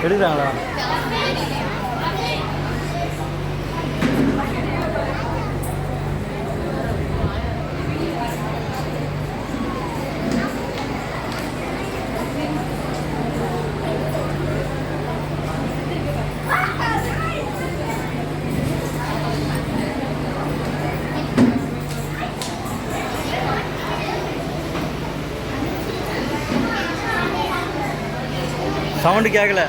எடுக்கிறாங்களா? Sound கேட்கல.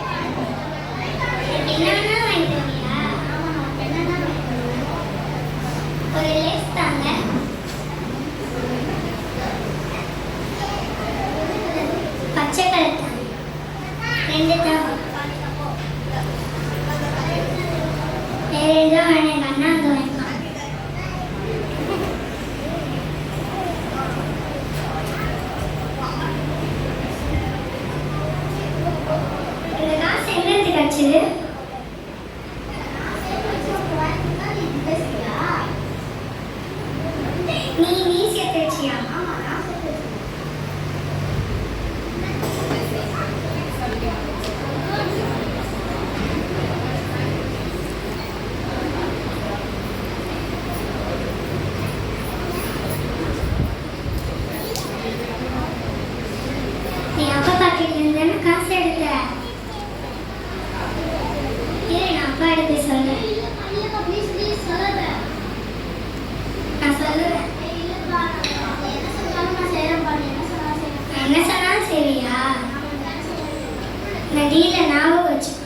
பச்சை colour ரெண்டு தான் வேற ஏதோ எங்கள் அண்ணா அங்கே வாங்கிக்கலாம். இந்த காசு எங்கேருந்து கிடச்சிது? நீ சேர்த்து வச்சியா? நீ அப்பா பாக்கெட்ல இருந்தானே காசு எடுத்த. இரு நான் அப்பா எடுத்து சொல்றேன். நான் சொல்லுவேன். என்ன சொன்னாலும் சரியா? இந்த டீல ஞாபகம் வச்சுக்கோ.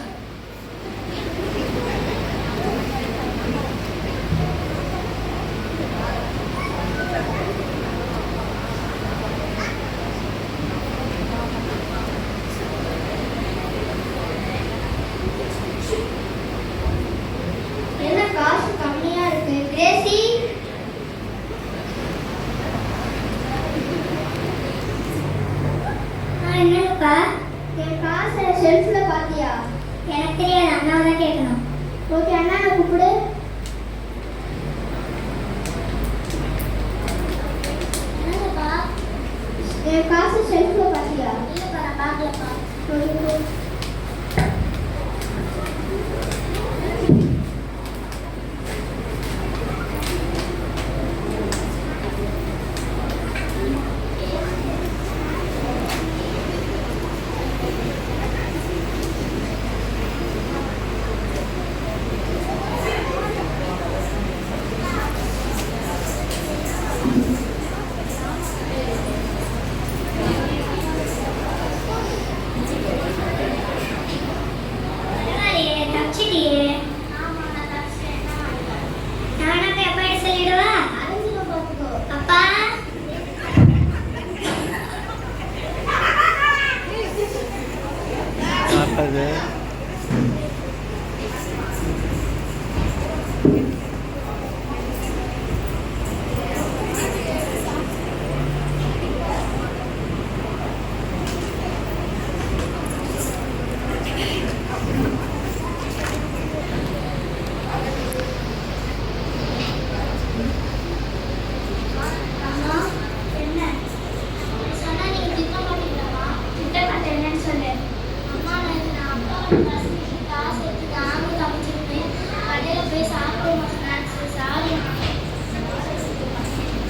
என்ன காசு கம்மியா இருக்கு கிரேசி? என்னப்பா என் காசை ஷெல்ஃப்ல பாத்தியா? எனக்கு தெரியாது, அண்ணாவை தான் கேட்கணும். ஓகே அண்ணாவை கூப்பிடு. என்னப்பா என் காசு ஷெல்ஃப்ல பாத்தியா? இல்லப்பா நான் பார்க்கலப்பா.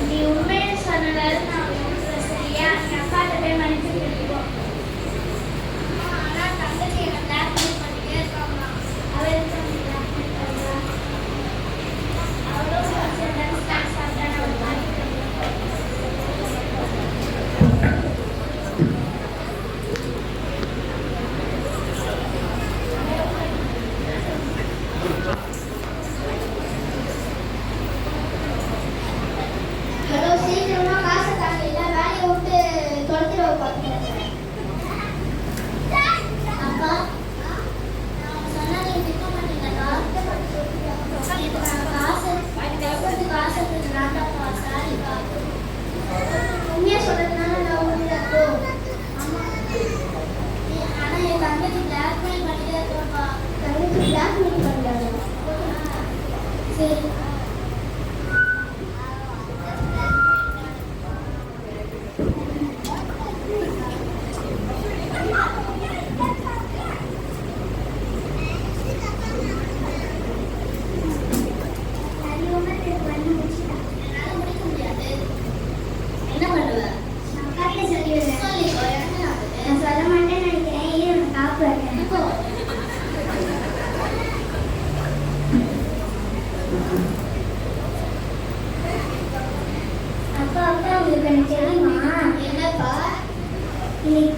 நீ உண்மையை சொன்னதால நான் சரியா என் அப்பாட்ட போய் மன்னிச்சு கேட்டுக்கோ. ஆனால் தங்கச்சி என்னை பிளாக்மெயில் பண்ணிட்டே இருக்காங்களா? அவளும் ஸ்நாக்ஸ் சாப்பிட்டா நான் மாட்டிக்கிறேன். Blackmail அப்பா அப்பா உங்களுக்கு எனக்கு தெரியுமா? என்னப்பா? இன்னைக்கு